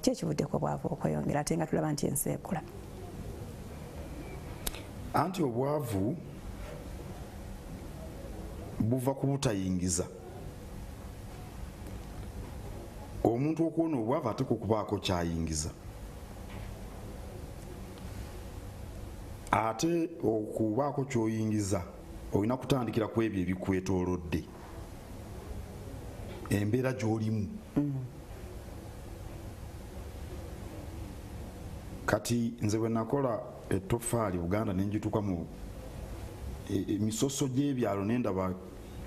Kyekivuddeko obwavu okweyongera ate nga tulaba nti ensi ekula. Anti obwavu buva ku butayingiza. Omuntu okuwona obwavu ate kukubaako kyayingiza. Ate okubaako kyoyingiza olina kutandikira ku ebyo ebikwetoolodde. Embeera gy'olimu. Kati nze bwe nakola ettoffaali Buganda ne njituuka mu emisoso gy'ebyalo n'endaba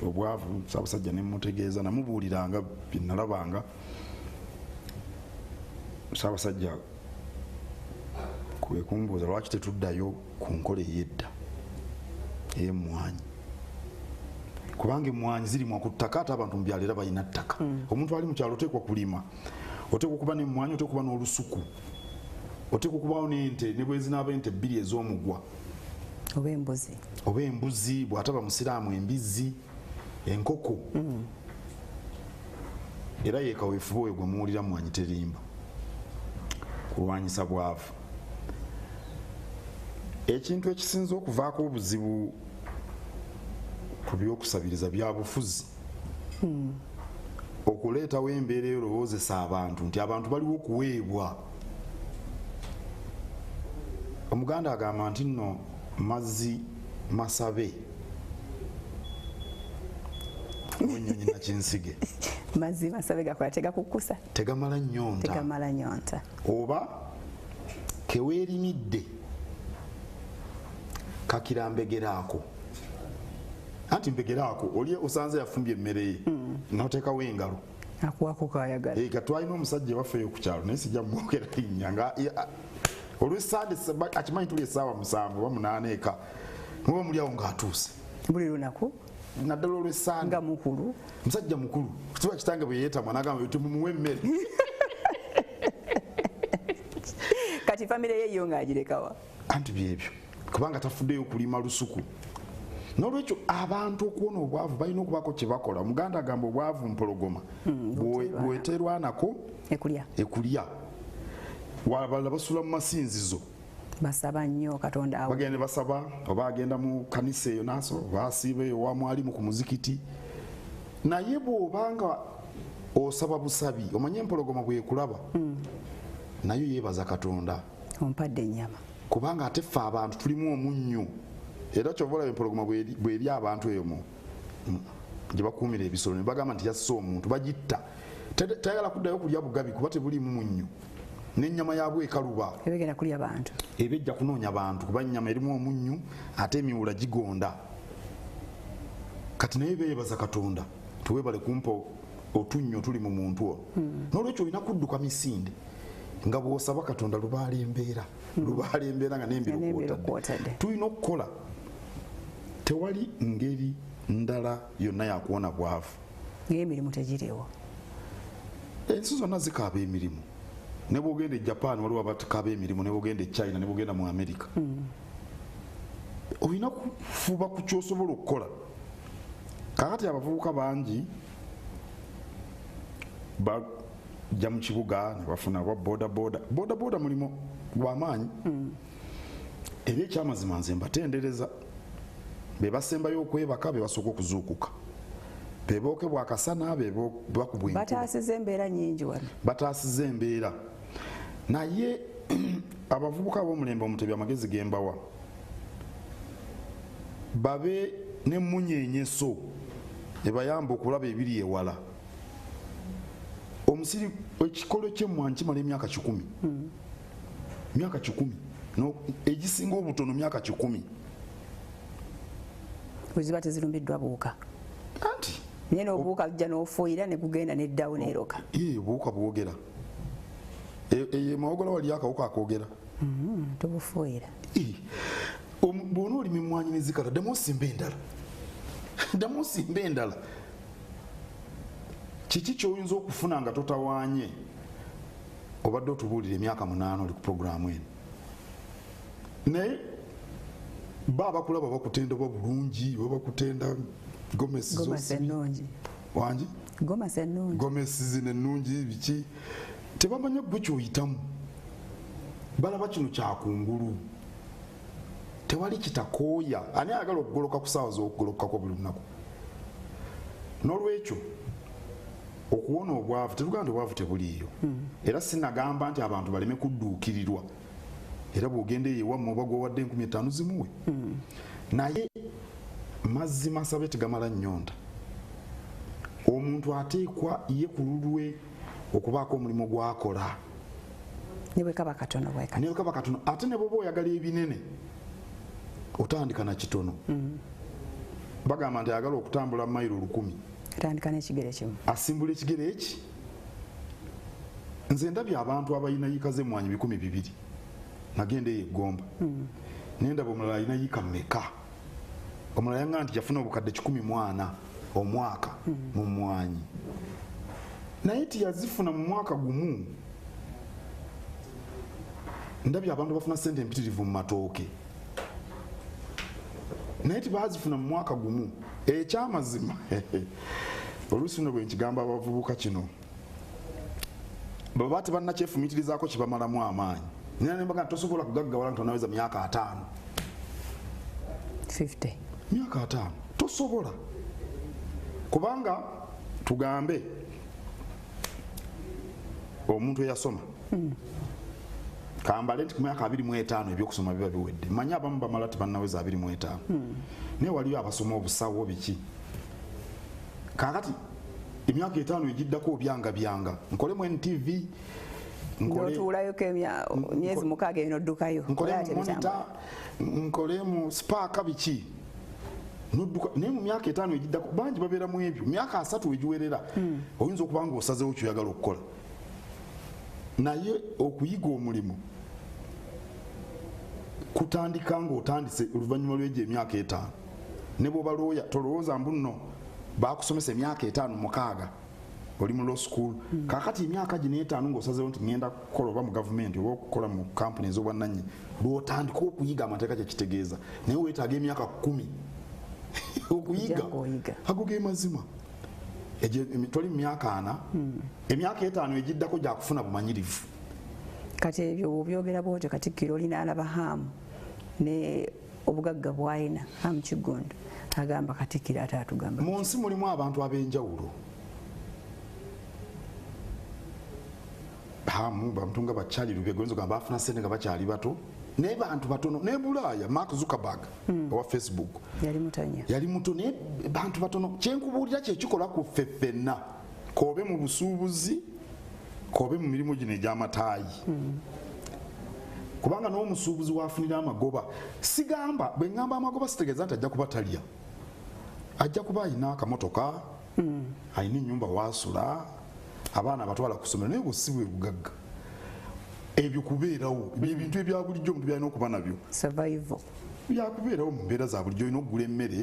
obwavu Ssaabasajja ne mutegeeza namubuuliranga bye nalabanga. Ssaabasajja kwe kumbuuza lwaki tetuddayo ku nkola ey'edda ey'emmwanyi. Kubanga emmwanyi zirimwa ku ttaka ate abantu mu byalo era balina ttaka. Omuntu ali mu kyalo oteekwa kulima, oteekwa okuba n'emmwanyi, oteekwa okuba n'olusuku, oteekwa okubaawo n'ente ne bwe zinaaba ente bbiri ez'omugwa oba embuzi bw'ataba musiraamu embizzi, enkoko. Era yeekaweefuba oyo gwe muwulira mmwanyi terimba kulwanyisa bwavu. Ekintu ekisinza okuvaako obuzibu ku by'okusabiriza bya bufuzi, okuleetawo embeera erowoozesa abantu nti abantu baliwo okuweebwa. Omuganda agamba nti nno mazzi masabe ennyonyi nakinsige. Mazzi masabe gakola tegakukkusa, tegamala nnyonta oba keweerimidde kakira mbegeraako. Anti mbegeraako oli osanze yafumbye emmere ye n'oteekawo engalo akuwako kayagala. Katwalina omusajja waffe ku kyalo naye sijja mwogera linnya nga olw'essande akimanyi tuli essaawa 7 oba 8 eka muba muli awo ng'atuuse buli lunaku naddala olw'essande nga mukulu, musajja mukulu kituba kitange bwe yeetamwa n'agamba temumuwe emmere. Kati famire ye yo ng'agirekawa. Anti byebyo kubanga tafuddeyo kulima lusuku. N'olwekyo abantu okuwona obwavu balina okubaako kye bakola. Omuganda agamba obwavu mpologoma bweterwanako ekulya. Wabala basula mu masinzizo basaba nnyo Katonda awo, bagende basaba oba agenda mu kanisa eyo naaso oba asiiba eyo wa mwalimu ku muzikiti. Naye bw'obanga osaba busabi omanye empologoma bwekulaba nayo yeebaza Katonda ompadde ennyama, kubanga ate ffe abantu tulimu omunnyo. Era kyova olaba empologoma bw'eri abantu eyo gye bakuumira ebisolo ne bagamba nti yasse omuntu bagitta, tayagala kuddayo kulya bugabi kuba tebulimu munnyo. N'ennyama yaabwe ekaluba ebegenda kulya bantu, ebejja kunoonya bantu kuba ennyama erimu omunnyo ate emiwula gigonda. Kati naye beebaza Katonda tuwebale kumpa otunnyo tuli mu muntu ono. N'olwekyo olina kudduka misinde nga bw'osaba Katonda lubaala embeera nga n'embiro kwotadde. Tulina okukola, tewali ngeri ndala yonna yakuwona bwavu ng'emirimu tegiriwo. Ensi zonna zikaaba emirimu. Ne bw'ogenda e Japan waliwo abakaaba emirimu, ne bw'ogenda e China, ne bw'ogenda mu America. Olina kufuba ku ky'osobola okukola. Kakati abavubuka bangi bajja mu kibuga ne bafuna bwa boda mulimu gw'amaanyi. Era ekyamazima nze mbatendereza be basembayo okwebaka, be basooka okuzuukuka, be bookebwa akasana, be bakubwa enkuba. Bataasiza embeera nnyingi wano, bataasiza embeera. Naye abavubuka ab'omulembe Omutebi amagezi gembawa babe n'emmunyeenyeso ebayamba okulaba ebiri ewala. Omusiri ekikolo ky'emmwanyi kimala emyaka 10, myaka 10 egisinga obutono myaka 10 bweziba tezirumbiddwa buwuka. Anti naye n'obuwuka bujja n'ofuuyira ne gugenda n'eddawo n'eroka. Obuwuka bwogera mawogola wali akawuka akoogera tobufuuyira. Bw'ona olima emmwanyi nezikala ddamu osimba endala. Kiki ky'oyinza okufuna nga totawaanye? Obadde otubuulira emyaka 8 oli ku puroguramu eno, naye bakulaba bakutenda oba bulungi oba bakutenda gomesi ennungi wangi gomesi zino ennungi biki tebamanya gwe kyoyitamu balaba kino kyakungulu tewali kitakooya ani ayagala okugoloka ku ssaawa z'okugolokako buli lunaku n'olwekyo okuwona obwavu tetugamba nti obwavu tebuliiyo era sinagamba nti abantu baleme kudduukirirwa era bw'ogenda eyewamme oba gwowadde 5,000 zimuwe naye mazima sabe tegamala nnyonta omuntu ateekwa ye ku lulwe okubaako omulimu gwakola ne bwe kaba katono ate ne bwoba oyagala ebinene otandika na kitono bagamba nti ayagala okutambula mayiro 1,000 atandika n'ekigere kimu asimbula ekigere eki nze ndabye abantu abalina yiika z'emmwanyi 200 nagenda eyo eggomba nendaba omulala alina yiika mmeka omulala yanga nti yafuna obukadde 140 omwaka mu mmwanyi naye tiyazifuna mu mwaka gumu ndabye abantu bafuna sente empitirivu mu matooke naye tibazifuna mu mwaka gumu ekyamazima oluusi luno bwe nkigamba abavubuka kino baba tebannakyefumitirizaako kibamalamu amaanyi nina nembaga tosobola kugaggawala nti onaweza myaka 50 myaka 5 tosobola kubanga tugambe omuntu eyasoma kambale nti ku myaka 25 ebyokusoma biba biwedde manya abamu bamala tebannaweza 25 naye waliyo abasoma obusawo biki kakati emyaka 5 egiddako obyanga nkolemu NTV ntuulayoko emyezi 6 eno oddukayo nkolemu Spark biki naye mu myaka 5 egiddako bangi babeera mu ebyo myaka 3 egiwerera oyinza okuba nga osazeewo kyoyagala okukola naye okuyiga omulimu kutandika nga otandise oluvannyuma lw'egyo emyaka 5 ne bw'oba looya tolowooza mbu nno bakusomesa emyaka 5-6 oli mu law school kakati emyaka gino 5 ng'osazeewo nti ngenda kukola oba mu gavumenti oba okukola mu kampuni ez'obwannannyini lw'otandika okuyiga amateeka kyekitegeeza naye weetaaga emyaka 10 okuyiga ago ge mazima toli mu myaka 4 emyaka 5 egiddako gyakufuna bumanyirivu kati ebyo obyogera bwotyo Katikkiro olina alaba Hamu ne obugagga bw'alina Hamu Kigondo agamba Katikkiro ate atugamba mu nsi mulimu abantu ab'enjawulo Hamu bamutu nga bakyali Lubega oyinza ogamba bafuna ssente nga bakyali bato naye bantu batono ne Bulaaya Mark Zuckerberg owa Facebook yali muto naye bantu batono kyenkubuulira kyekikola ku ffe ffenna kobe mu busuubuzi kobe mu mirimu gino egy'amataayi kubanga n'omusuubuzi waafunira amagoba sigamba bwe ngamba amagoba sitegeeza nti ajja kuba talya ajja kuba alina akamotoka alina ennyumba waasula abaana abatwala ku ssomero naye bwe si bwe bugagga ebyo kubeerawo ebintu ebya bulijjo omuntu byalina okuba nabyo byakubeerawo mu mbeera za bulijjo olina okugula emmere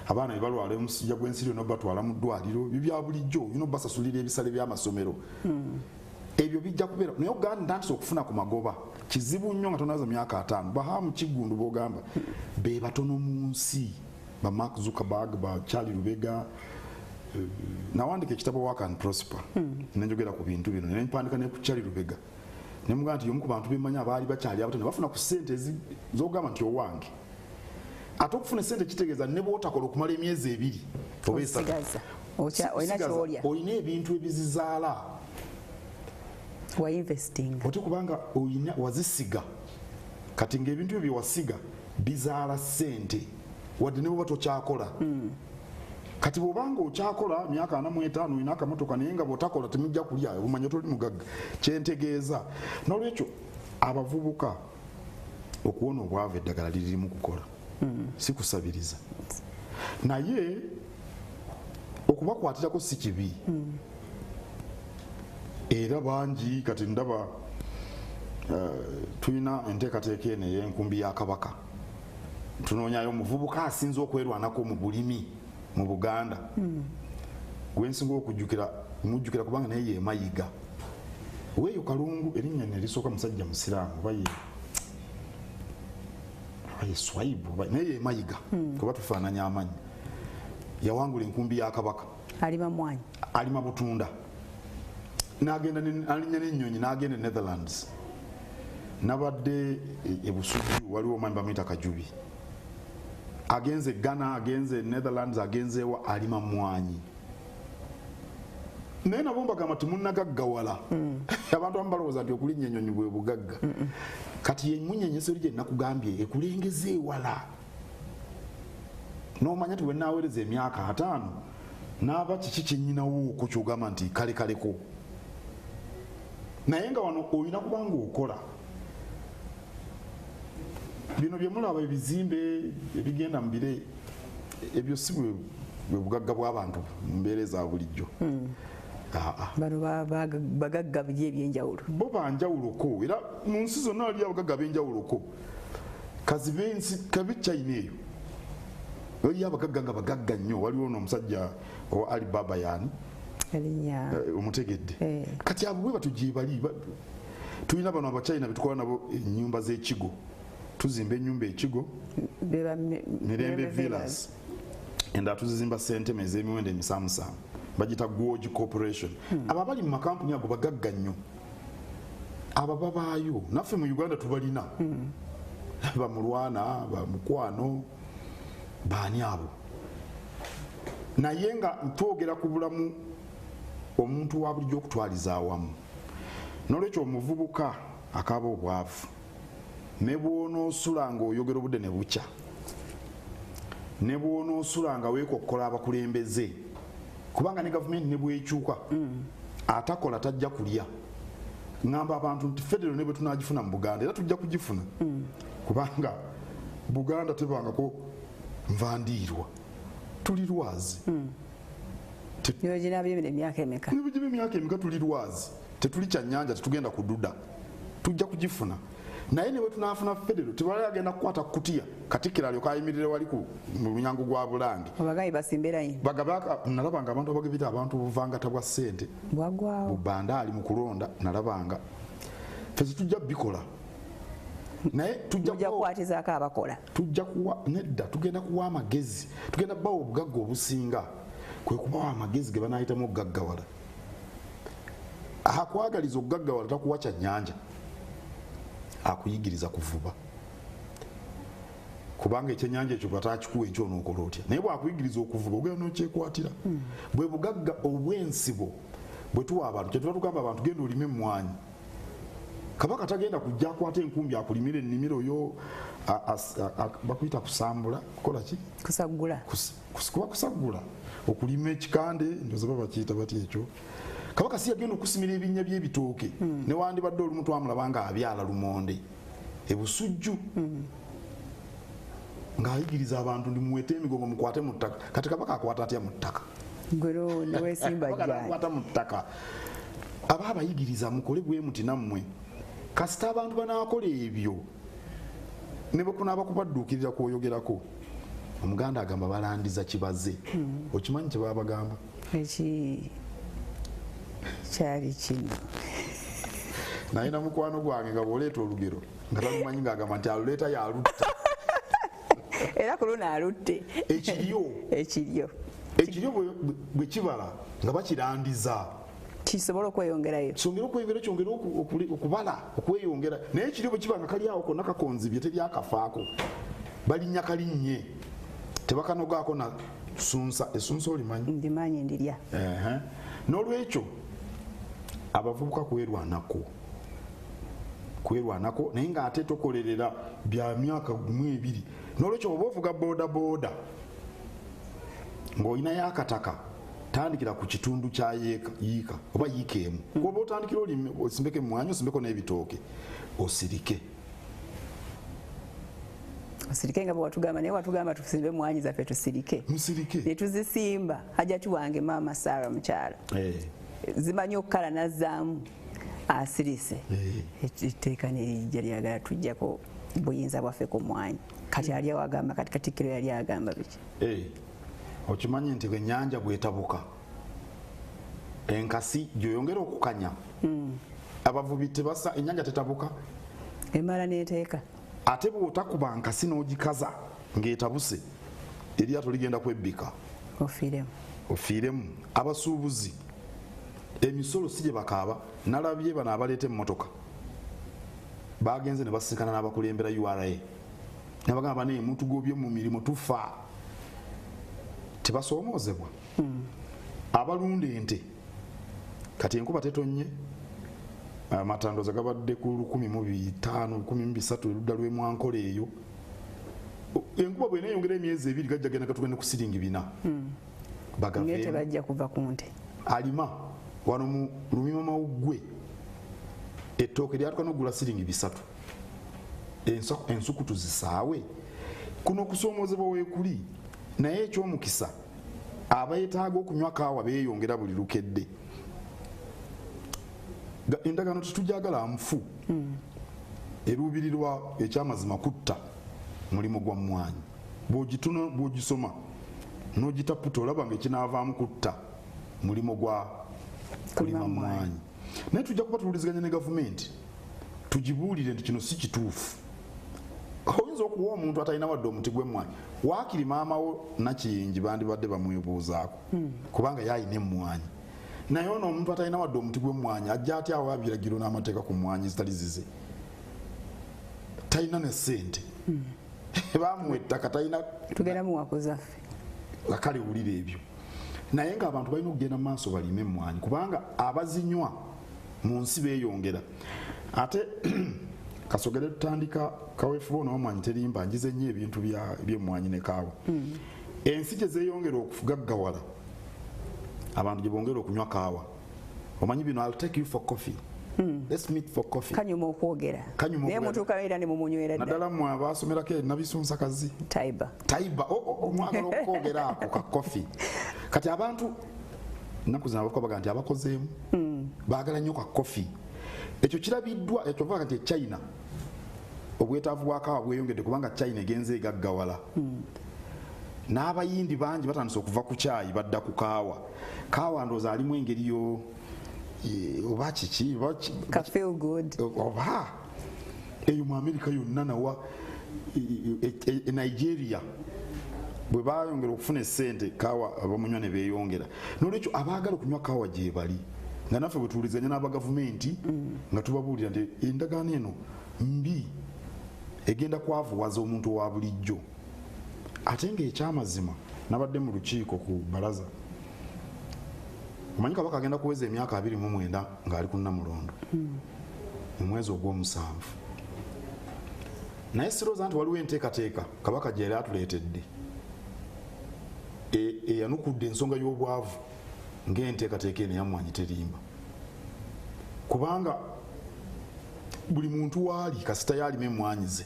abaana bebalwala omusujja gw'ensiri olina obatwala mu ddwaliro ebyo bya bulijjo olina obasasulira ebisale by'amasomero ebyo bijja kubeera naye ogamba ntandise okufuna ku magoba kizibu nnyo nga tonaza myaka 5 Hamu Kigundu bw'ogamba be batono mu nsi ba Mark Zuckerberg ba Charlie Lubega nawandika ekitabo Work and Prosper nenjogera ku bintu bino ne mpandika ne ku Charlie Lubega ne mugamba nti y'omu ku bantu bemanya abaali bakyali abato ne bafuna ku ssente z'ogamba nti owange ate okufuna ssente kitegeeza ne bw'otakola okumala emyezi 2 oba olina ebintu ebizizaala oti kubanga wazisiga kati ng'ebintu ebyo wasiga bizaala ssente wadde ne bw'oba tokyakola kati bw'obanga okyakola myaka 45 olina akamotoka naye nga bw'otakola temujja kulya obumanya toli mugagga kyentegeeza n'olwekyo abavubuka okuwona obwavu eddagala lirimu kukola si kusabiriza naye okubakwatirako si kibi era bangi kati ndaba tulina enteekateeka eno ey'enkumbi ya Kabaka tunoonyayo omuvubuka asinze okwerwanako mu bulimi mu Buganda gwensinga okujjukira mujjukira kubanga naye ye Mayiga weeyo Kalungu erinnya ne lisooka musajja musiraamu baye Swaibu naye ye Mayiga kuba tufaananya amanyi yawangula enkumbi ya Kabaka alima mwanyi alima butunda n'agenda alinya n'ennyonyi n'agenda Netherlands nabadde ebusuju waliwo omwami bamuyita Kajubi agenze Ghana agenze Netherlands agenzeewa alima mwanyi naye nabo mbagamba timunnagaggawala abantu abamu balowooza nti okulinnya ennyonyi bwe bugagga kati yemunyenyeseri gye nakugambye ekulengeza ewala n'omanya ti wenaaweereza emyaka 5 n'aba kiki kyennyinawo okwo kyogamba nti kalekaleko naye nga wano olina kubanga okola bino bye mulaba ebizimbe ebigenda mu bire ebyo si bwe bugagga bw'abantu mu mbeera za bulijjo bano bagagga bye ebyenjawulo bo banjawuloko era mu nsi zonna wali abagagga b'enjawuloko kazibensi kabi China eyo wali abagagga nga bagagga nnyo waliwo n'omusajja owa Alibaba yani omutegedde kati abo bwe batugyebali tulina bano abachina betukola nabo ennyumba z'ekigo tuzimba ennyumba ekigo Mirembe Villas enda tuzizimba senteme ez'emiwendo emisamusamu bagita Gwoji Corporation aba bali mu makampuni ago bagagga nnyo aba babaayo naffe mu Uganda tubalina bamulwana bamukwano baani abo naye nga twogera ku bulamu omuntu wa bulijjo okutwaliza awamu n'olwekyo omuvubuka akaaba obwavu ne bw'onoosula ng'oyogera obudde ne bukya ne bw'onoosula nga weekokkola abakulembeze kubanga ne gavumenti ne bwekyuka atakola tajja kulya ngamba abantu nti federo ne bwe tunagifuna mu Buganda era tujja kugifuna kubanga Buganda tebangako nvandiirwa tuli lwazi emyaka emeka tuli lwazi tetuli kyannyanja tetugenda kududa tujja kugifuna naye ne bwe tunafuna federo tebali agenda kukwata kutiya Katikkiro alyoka ayimirire wali mu lunyango gwa Bulange abagabi basimberayo nalabanga abantu abagabira abantu obuvangata bwa ssente bwagwawo bubandaali mu kulonda nalabanga ffe tujja bikola naye tujja kukwatizaako abakola tujja kuwa nedda tugenda kuwa amagezi tugenda bawa obugagga obusinga kwe kubawa amagezi ge banaayitamu okugaggawala akwagaliza okugaggawala takuwa kyannyanja akuyigiriza kuvuba kubanga ekyennyanja ekyo batakikuwa ekyo onookola otya naye bwakuyigiriza okuvuba ogenda nokyekwatira bwe bugagga obwensibo bwe tuwa abantu kyetuba tugamba abantu genda olime emmwanyi kabaka tagenda kujja akwata enkumbi akulimira ennimiro yo bakuyita kusambula kukola ki kuba kusagula okulima ekikande ndoza babakiyita bati ekyo kabaka si yagenda okusimira ebinnya by'ebitooke newandibadde olumu twamulaba nga abyala lumonde ebusujju ng'ayigiriza abantu ndi muwete emigongo mukwate mu ttaka kati kabaka akwata atya mu ttaka akwata mu ttaka aba abayigiriza mukole bwe muti nammwe kasita abantu banaakola ebyo ne bwe kunaaba kubadduukirira kwoyogerako omuganda agamba balandiza kibaze okimanyi kye baba bagamba kyali kino naye na mukwano gwange nga bw'oleeta olugero nga talumanyi ng'agamba nti aluleeta yalutta era ku luno alutte ekiryo bwe kibala nga bakirandiza kisobola okweyongerayo kyongera okubala okweyongera naye ekiryo bwe kiba nga kali awo konna kakonzibye teryakafaako balinnya kalinnye tebakanogaako na sunsa esunsa olimanyi ndimanyi ndirya n'olwekyo abavubuka kwerwanako naye ng'ate tokolerera bya myaka 2 n'olwekyo oba ovuga boodabooda ng'olinayo akataka tandikira ku kitundu kya yiika oba yiika emu kuba otandikira osimbeko emmwanyi osimbeko n'ebitooke osirike nga bwewatugamba naye watugamba tusimbe emmwanyi zaffe tusirike netuzisimba hajati wange maama Sarah mukyala zimanyi okukala nazzaamu asirise etteeka nerijja lyagala tujjako buyinza bwaffe ku mmwanyi kati ali awagamba kati Katikkiro yali agamba biki okimanyi nti bwennyanja bwetabuka enkasi gyoyongera okukanya abavubi tebasa ennyanja tetabuka emala neteeka ate bw'otakuba nkasi n'ogikaza ng'etabuse eryato ligenda kwebbika ofiiremu abasuubuzi emisolo si gye bakaaba. Nalabye bano abaleeta emmotoka bagenze ne basinkana n'abakulembera URA ne bagamba naye mutugobye mu mirimu tufa. Tebasoomozebwa. Abalunda ente kati enkuba tetonnye, amatandoza gabadde ku 1,500 1,300 erudda lw'Emwankole eyo. Enkuba bwe neeyongera emyezi 2 gajja genda gatugende ku siringi 4. Ngete bajja kuva ku nte. Alima wano mu Lumima Mawuggwe ettooke lyatuka n'ogula siringi 3. Ensukutu zisaawe kuno kusoomozebwa weekuli, naye ekyomukisa abayetaaga okunywa kaawa beeyongera buli lukedde. Endagaano tetujagala nfu. Eruubirirwa ekyamazima kutta mulimu gwa mmwanyi. Bw'ogituna bw'ogisoma n'ogitaputa olaba ng'ekinaavaamu kutta mulimu gwa kulima mmwanyi. Naye tujja kuba tuwuliziganya ne gavumenti tugibuulire nti kino si kituufu. Oyinza okuwa omuntu atalina wadde omuti gw'emmwanyi, waakiri maama wo Nakiyingi bandibadde bamwebuuzaako kubanga yaalina emmwanyi. Naye ono omuntu atalina wadde omuti gw'emmwanyi ajja atya awa biragiro n'amateeka ku mmwanyi zitali zize, talina ne ssente bamuwa ettaka talina tugenda mu wako zaffe. Kale wulira ebyo. Naye ng'abantu balina okugenda mu maaso balime emmwanyi kubanga abazinywa mu nsi beeyongera. Ate kasogere tutandika kaweefube ono w'emmwanyi terimba njize nnyo ebintu by'emmwanyi ne kaawa. Ensi gye zeeyongera okugaggawala abantu gye bongera okunywa kaawa. Omanyi bino, I'll take you for coffee. Let's meet for coffee. Kanyuma okwogera. Naye mutuuka era ne mumunywera ddala. Naddala mmwe abaasomerako Nabisunsakazi. Taiba. Omwagala okwogera ako ka coffee. Kati abantu nnaku zino abakobaga nti abakozeemu baagala nnyo ka coffee. Ekyo kirabiddwa ekyovaga nti China obwetaavu bwa kaawa bweyongedde kubanga China egenze egaggawala. N'abayindi bangi batandise okuva ku caayi badda ku kaawa. Kaawa ndowooza alimu engeri yo oba kiki ka feel good oba eyo mu Amerika yonna nawa Nigeria bwe bayongera okufuna essente kaawa abamunywa ne beeyongera. N'olwekyo abaagala okunywa kaawa gye bali nga naffe bwe tuwuliziganya n'abagavumenti nga tubabuulira nti endagaano eno mbi egenda kwavuwaza omuntu owa bulijjo. Ate ng'ekyamazima nabadde mu lukiiko ku balaza, omanyi Kabaka agenda kuweza emyaka 29 ng'ali ku Namulondo mu mwezi ogw'omusanvu. Naye sirowooza nti waliwo enteekateeka Kabaka gye yali atuleetedde eyanukudde ensonga y'obwavu ng'enteekateeka eno ey'emmwanyi terimba. Kubanga buli muntu waali kasita yaalima emmwanyi ze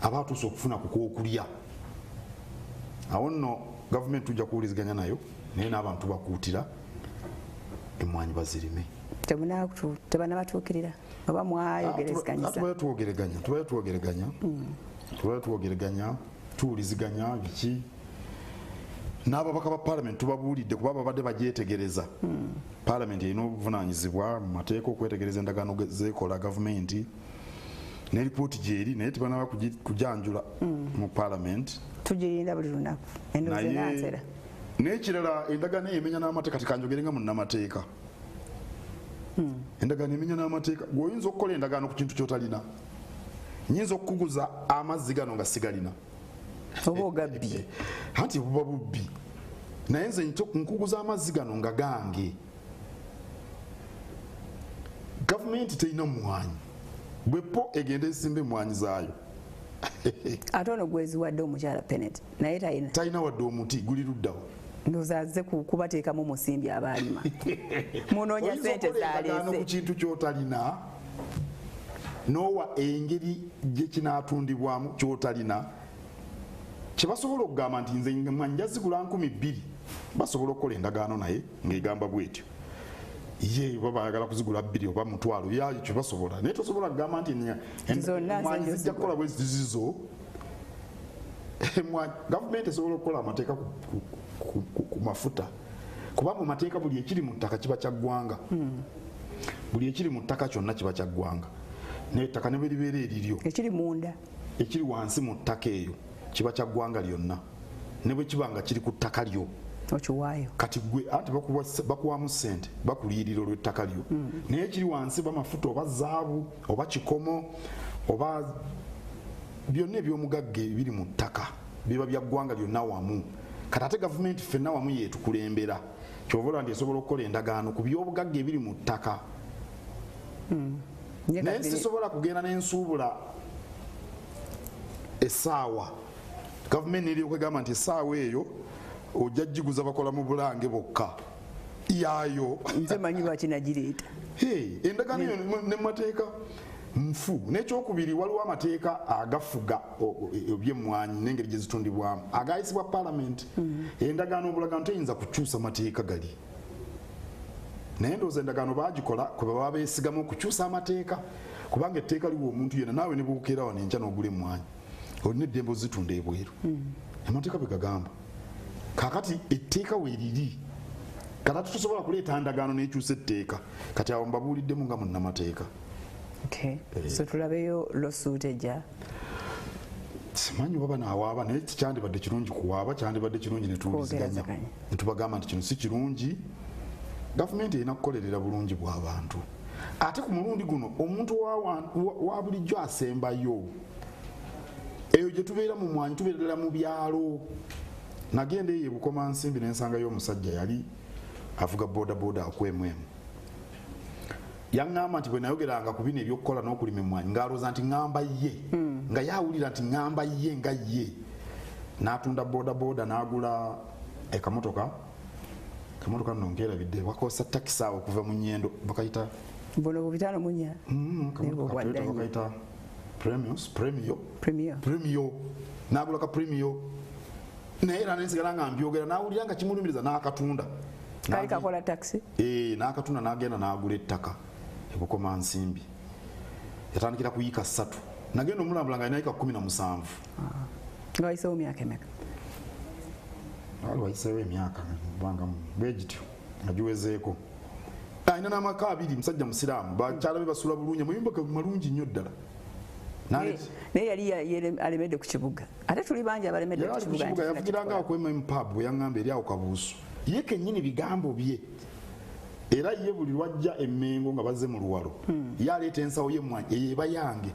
aba atuuse okufuna ku k'okulya. Awo nno gavumenti tujja kuwuliziganya nayo naye n'abantu bakuutira emmwanyi bazirime. Tebanabatuukirira oba mwayogereziganyisa? Tubayo twogeraganya tuwuliziganya biki. N'ababaka ba Paalamenti tubabuulidde kuba babadde bagyetegereza. Paalamenti erina obuvunaanyizibwa mu mateeka okwetegereza endagaano zeekola gavumenti ne lipooti gyeri, naye tebanaba kujanjula mu Paalamenti. Tugirinda buli lunaku endowooza enaatera. N'ekirala endagaano emenya n'amateeka tekanjogere nga munnamateeka. Endagaano emenya n'amateeka. Gw'oyinza okukola endagaano ku kintu ky'otalina. Nyinza okukuguza amazzi gano nga sigalina. Oba ogabbye. Anti buba bubbi. Naye nze nkuguza amazzi gano nga gange. Gavumenti terina mmwanyi. Bwepo egenda esimba emmwanyi zaayo. Ate ono gweziwadde omukyala Penet naye talina wadde omuti guli luddawo. Ndowooza azze kubateekamu musimbi abaalima. Munoonya ssente zaleese. Ku kintu ky'otalina n'owa engeri gye kinaatundibwamu ky'otalina kye basobola okugamba nti nze mmwanyi njazigula 2,000 basobola okukola endagaano naye ng'egamba bwetyo. Ye oba baagala kuzigula 2 oba 1,000 yayo kye basobola. Naye tosobola kugamba nti emmwanyi zijja kukola bwe zizo. Gavumenti esobola okukola amateeka ku mafuta kuba mu mateeka buli ekiri mu ttaka kiba kya ggwanga. Buli ekiri mu ttaka kyonna kiba kya ggwanga. N'ettaka ne bwe libeera eriryo ekiri munda ekiri wansi mu ttaka eyo kiba kya ggwanga lyonna. Ne bwe kiba nga kiri ku ttaka lyo okiwaayo kati gwe anti bakuwamu ssente bakuliyirira olw'ettaka lyo naye kiri wansi bamafuta oba zaabu oba kikomo oba byonna ebyomugagga ebiri mu ttaka biba bya ggwanga lyonna wamu kati ate gavumenti ffenna wamu yeetukulembera kyovola nti esobola okukola endagaano ku byobugagga ebiri mu ttaka naye sisobola kugenda n'ensuubula essaawa gavumenti neryoka egamba nti essaawa eyo ojja jiguza bakola mu bulange bokka yaayo nze manyi lwaki nagireeta endagaano eyo ne mateeka nfu n'ekyokubiri waliwo amateeka agafuga ebyemmwanyi n'engeri gye zitundibwamu agayisibwa paalamenti endagaano obulagaano teyinza kukyusa mateeka gali naye ndowooza endagaano baagikola kwe baba beesigamu okukyusa amateeka kubanga etteeka liwa omuntu yenna naawe ne buukeerawo nenkya n'ogula emmwanyi olina eddembe ozitunda ebweru amateeka bwe gagamba kakati etteeka weeriri kati tusobola kuleeta ndagaano n'ekyusa etteeka kati awo mbabuuliddemu nga munnamateeka. So tulabeyo lawsuit ejja simanyi oba banaawaaba naye kyandibadde kirungi kuwaaba kyandibadde kirungi netuwuliziganya netubagamba nti kino si kirungi gavumenti erina kukolerera bulungi bw'abantu ate ku mulundi guno omuntu wa bulijjo asembayo eyo gye tubeera mu mwanyi tubeerera mu byalo nagenda eyo ebukomansimbi nensangayo omusajja yali avuga bodaboda akwemwemu yaŋŋamba nti bwe nayogeranga ku bino ebyokukola n'okulima emmwanyi ng'alowooza nti ŋŋamba ye nga yawulira nti ŋŋamba ye nga ye n'atunda bodaboda n'agula akamotoka nno nkeerabidde bakosa takisi awo okuva mu nnyendo bakayita bono bubitaano munya bakayita premio n'agula ka premio naye era nensigala nga mbyogera n'awulira nga kimulumiriza n'akatunda kali kakola takisi n'akatunda n'agenda n'agula ettaka ebukoma nsimbi yatandikira kuyiika 3 nagenda omulambula nga alina yiika 17 nga wayiseewo myaka emeka wali wayiseewo emyaka banga bwegityo nga giwezeeko alina n'amaka 2 musajja musiraamu bakyala be basula bulungi muyumba malungi nnyo ddala naye yali alemedde ku kibuga ate tuli bangi abalemedde ku kibuga yavugiranga akwema empabu yaŋŋamba eri awo kabuusu ye kennyini bigambo bye era ye buli lwajja emmengo nga bazze mu luwalo yaleeta ensawo y'emmwanyi eyo eba yange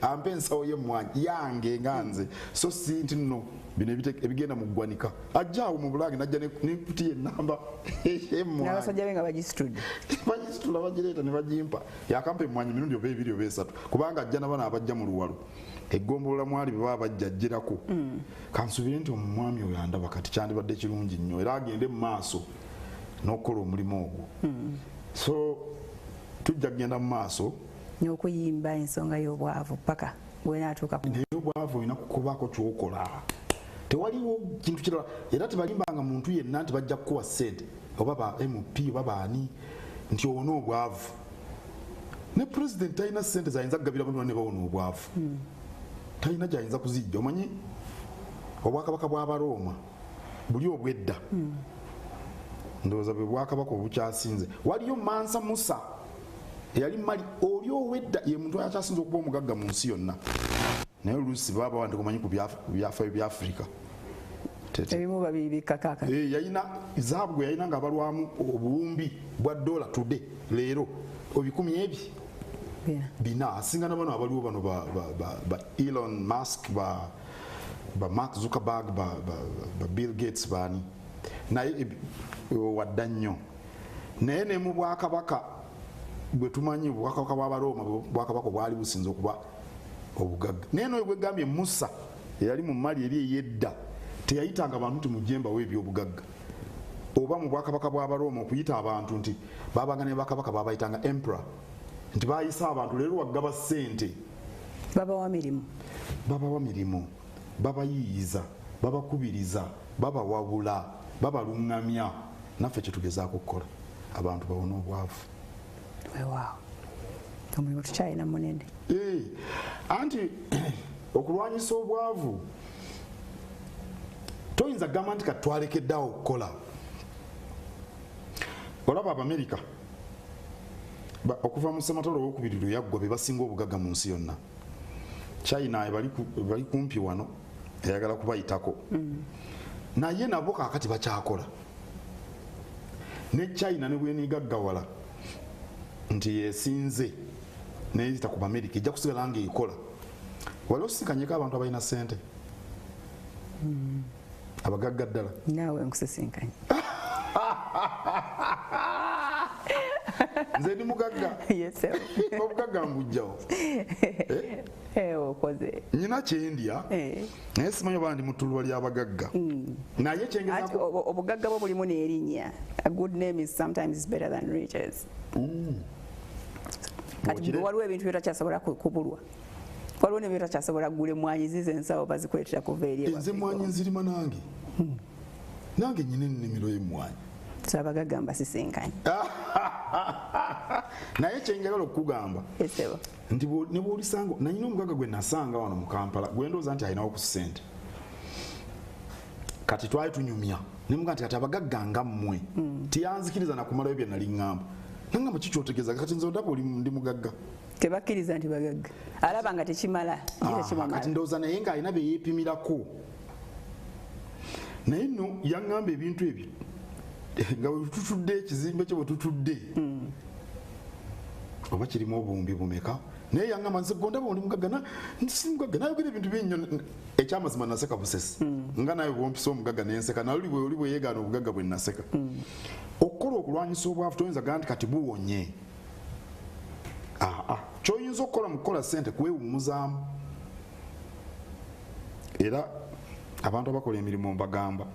ampa ensawo y'emmwanyi yange nga nze so si nti nno bino ebigenda mu ggwanika ajja awo mu bulange najja nekutiya ennamba n'abasajja be nga bagisitudde bagisitula bagireeta ne bagimpa yakampa emmwanyi emirundi oba 2 oba 3 kubanga ajja nabana abajja mu luwalo eggombola mwali bwe baba bajja ajjirako kansubire nti omwami oyo andaba kati kyandibadde kirungi nnyo era agende mu maaso n'okukola omulimu ogwo so tujja kugenda mu maaso n'okuyimba ensonga y'obwavu paka bwenaatuuka naye obwavu olina kukubaako kyokola tewaliwo kintu kirala era tebalimbanga muntu yenna nti bajja kukuwa ssente oba ba MP oba baani nti owona obwavu ne pulezidenti talina ssente zayinza kugabira bonna ne bawona obwavu talina gyayinza kuzijja omanyi obwakabaka bw'Abarooma buli obwedda ndowooza bwe bwakabaka obukyasinze waliyo Mansa Musa eyali mali oli owedda ye muntu akyasinze okuba omugagga mu nsi yonna naye oluusi baba wandi kumanyi ku byafaayo bya Africa ebimu babibikakaka yalina zaabu gwe yalina ng'abalwamu obuwumbi bwa $1 today leero obikumi ebi bina asinga na bano abaliwo bano ba Elon Musk ba Mark Zuckerberg ba Bill Gates bani naye wadda nnyo naye ne mu bwakabaka bwe tumanyi obwakabaka bw'Abarooma bwakabaka bwali businza okuba obugagga naye noyo gwegambye Musa eyali mu mali eri eyedda teyayitanga abantu nti mujemba w'ebyobugagga oba mu bwakabaka bw'Abarooma okuyita abantu nti babanga ne bakabaka babayitanga emperor nti bayisa abantu leero waggaba ssente babawa mirimu babayiyiza babakubiriza babawabula babaluŋŋamya naffe kyetugezaako okukola abantu bawona obwavu omulimu tukyalina munene anti okulwanyisa obwavu toyinza kugamba nti katwalekeddeawo okukola olaba Abamerika okuva mu ssematalo owokubiri lwe yaggwa be basinga obugagga mu nsi yonna China bali kumpi wano eyagala kubayitako naye nabo kakati bakyakola. Ne China ne bwenigaggawala nti yesinze neyita ku America ejja kusigala nga ekola. Waliwo sisikanyeko abantu abalina ssente abagagga ddala. Naawe nkusisinkanye. Nze ndi mugagga. Yes. Obugagga mbujjawo. Okoze. Nyina kyendya. Naye simanyi oba ndi mu ttulwa ly'abagagga. Naye kyengezaako. Obugagga bwo bulimu n'erinnya. A good name is sometimes better than riches. Kati waliwo ebintu byotakyasobola kubulwa. Waliwo ne byotakyasobola kugula emmwanyi zize ensawo bazikuleetera kuva eri ewa. Nze emmwanyi nzirima nange. Nange nyina ennimiro y'emmwanyi. Abagagga mbasisinkanye. Naye kyenjagala okugamba nti ne bw'olisanga nanyina omugagga gwe nasanga wano mu Kampala gwe ndowooza nti alinawo ku ssente. Kati twali tunyumya ne muga nti kati abagagga nga mmwe tiyanzikiriza nakumalayo bye nali ŋŋamba. Nangamba kikyotegeeza kati nze ondaba oli ndi mugagga. Tebakkiriza nti bagagga. Alaba nga tekimala. Kati ndowooza naye ng'alina bye yeepimirako. Naye nno yaŋŋamba ebintu ebyo nga bwe tutudde ekizimbe kye bwe tutudde oba kirimu obuwumbi bumeka. Naye yaŋŋamba nze gondaba oli mugagga si mugagga nayogera ebintu byennyo ekyamazima naseka busesi nga nawe bwompisa omugagga nenseka nali oli bwe yeegaana obugagga bwe naseka. Okukola okulwanyisa obwavu toyinza gaa nti kati buwonye. Kyoyinza okukola mu kukola ssente kwewummuzaamu. Era abantu abakola emirimu mbagamba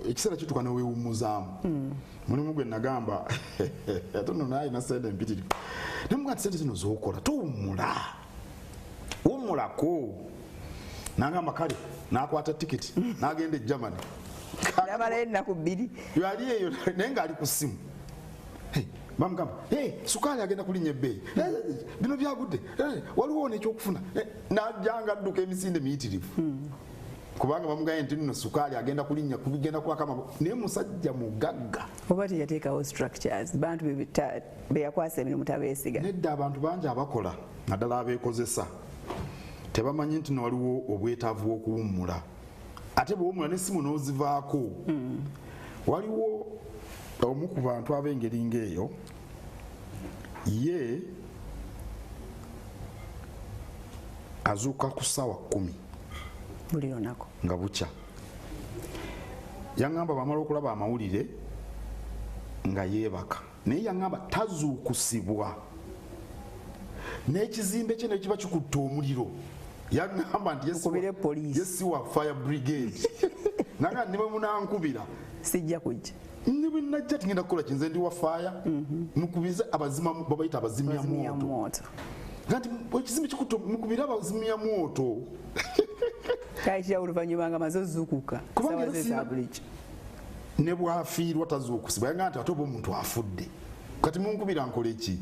ekiseera kituuka neweewummuzaamu. Mulimu gwe nagamba ate nno naye alina ssente empitirivu. Nemuga nti ssente zino z'okola towummula. Wummulako. Nagamba kale n'akwata tikiti n'agenda e Germany. N'amalayo ennaku 2. Yali eyo naye ng'ali ku ssimu. Bamugamba sukaali agenda kulinnya ebbeeyi. Bino byagudde. Waliwo n'ekyokufuna. N'ajjanga adduka emisinde miyitirivu. Kubanga bamugaye nti nno sukaali agenda kulinnya kubigenda kwakama. Naye musajja mugagga. Oba teyateekawo structures. Bantu be yakwasa emirimu tabeesiga. Nedda abantu bangi abakola naddala abeekozesa tebamanyi nti no waliwo obwetaavu bw'okuwummula. Ate bw'owummula n'essimu n'ozivaako. Waliwo omu ku bantu ab'engeri ng'eyo ye azuuka ku ssaawa 10 buli lunaku nga bukya. Yaŋŋamba bamala okulaba amawulire nga yeebaka naye yaŋŋamba tazuukusibwa n'ekizimbe kye ne kiba kikutte omuliro. Yaŋŋamba nti yesi wa fire brigade. Nanga ne bwe munankubira sijja kujja. Ne bwe najja tigenda kukola kinze ndi wa fire mukubize abazima babayita abazimya moto. Ngati ekizimbe kikutte mukubira abazimya moto. Kayitira oluvannyuma nga maze ozuukuka. Ne bwafiirwa tazuukusibwa. Yaŋŋamba nti ate oba omuntu afudde kati munkubira nkole ki?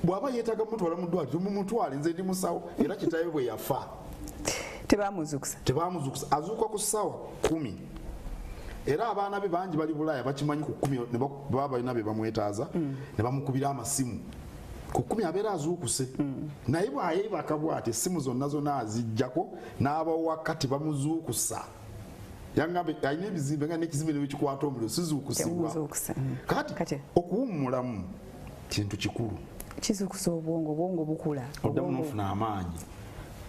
Bw'aba yeetaaga mutwala mu ddwaliro mumutwale nze ndi musawo era kitaawe bwe yafa. Tebamuzuukusa. Azuuka ku ssaawa 10. Era abaana be bangi bali Bulaaya bakimanyi ku 10 ne baba balina be bamwetaaza ne bamukubira amasimu. Ku 10 abeera azuukuse. Naye bw'ayeebaka bw'ati essimu zonna aziggyako n'abawakati bamuzuukusa. Yaŋŋambe alina ebizimbe nga n'ekizimbe ne bikikwata omuliro sizuukusibwa. Kati okuwummulamu kintu kikulu. Kizuukusa obwongo bukula. Oddamu n'ofuna amaanyi.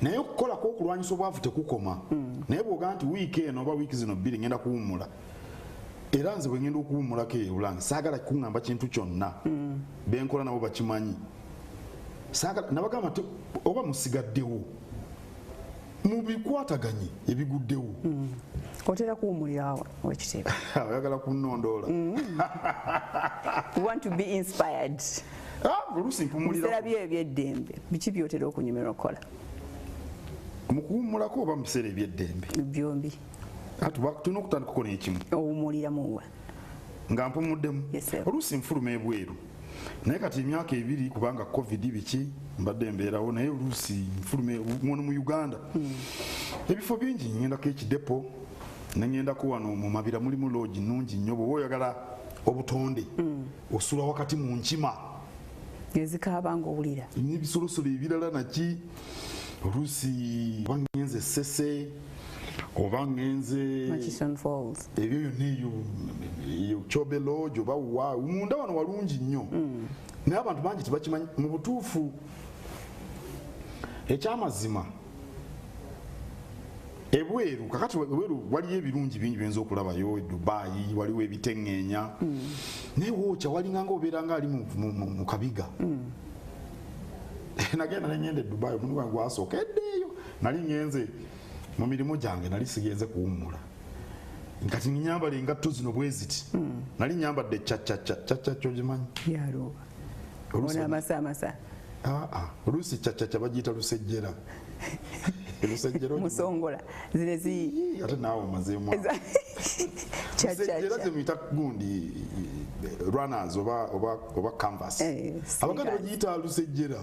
Naye okukolako okulwanyisa obwavu tekukoma. Naye bw'ogaa nti wiiki eno oba wiiki zino 2 ngenda kuwummula. Era nze bwe ngenda okuwummulako ewulange saagala kuŋŋamba kintu kyonna. Benkola nabo bakimanyi. Saagala nabagamba nti oba musigaddewo mubikwataganye ebiguddewo. Otera kuwummulira wekiteeba. Oyagala kunnondoola. We want to be inspired. Oluusi mpumulira. Biseera byo eby'eddembe biki byotera okunyumirwa okukola? Mu kuwummulako oba mu biseera eby'eddembe? Byombi. Tulina okutandika okukola ekimu. Owummuliramu wa? Nga mpumuddemu. Oluusi nfuluma ebweru. Naye kati emyaka 2 kubanga covid biki mbadde mbeerawo naye oluusi nfuluma mu Uganda. Ebifo bingi ngendako ekidepo neŋŋendako wano mu Mabira mulimu lodge nnungi nnyo bw'oba oyagala obutonde osula wakati mu nkima ezikaabanga owulira n'ebisolosolo ebirala naki oluusi bangenze Ssese oba ngenze Murchison Falls ebyo yo Chobelo joba wa munda wano walungi nnyo naye abantu bangi tebakimanyi mu butuufu ekyamazima ebweru kakati ebweru waliyo ebirungi bingi byenza okulabayo Dubai waliwo ebiteŋŋeenya naye wokya walinga obeera nga ali mu kabiga nagenda neŋŋenda Dubai omuntu gwange gwasookeddeeyo nali ngenze mu mirimu gyange nali sigenze kuwummula nkati nyambala engatto zino bwe ziti nali nyambadde cacacacacacco gimanyi ona amasa oluusi cacacca bagiyita lusejjera musongola zile zi ate naawe omazeemu lusejjera zemuyita gundi runners oba canvas abaganda bagiyita lusejjera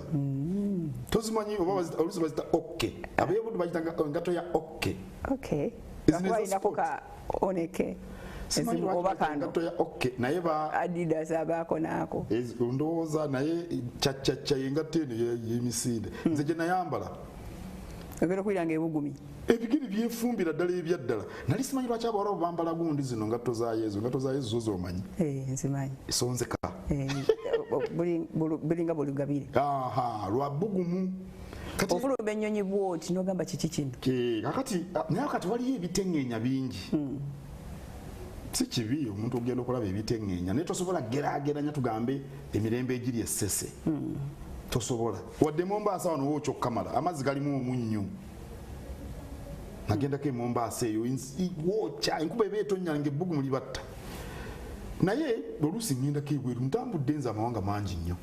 tozimanyi oba oluusi bazita okke abeebudu bagita engato ya okke alinako ka oneke engato ya okke naye Adidas abaako naako ndowooza naye cacacca yengato eno yemisinde nze gye nayambala ogenda okwiranga ebugumi ebigere byefumbira ddala ebyaddala nali simanyi lwaki abawala bambala gundi zino ngatto zayo zo zomanyi nzimanyi esonzeka bulinga bulugabire lwa bugumu ofulumba ennyonyi bwoti nogamba kiki kino naye kati waliyo ebiteŋŋeenya bingi si kibi omuntu ogenda okulaba ebiteŋŋeenya naye tosobola geraageranya tugambe emirembe egiri essese tosobola wadde Mombasa wano wookya okukamala amazzi galimu omunnyo nagendako Mombasa eyo wookya enkuba eba etonnyanga ebbugumu libatta naye oluusi ŋŋendako ebweru ntambudde nze amawanga mangi nnyo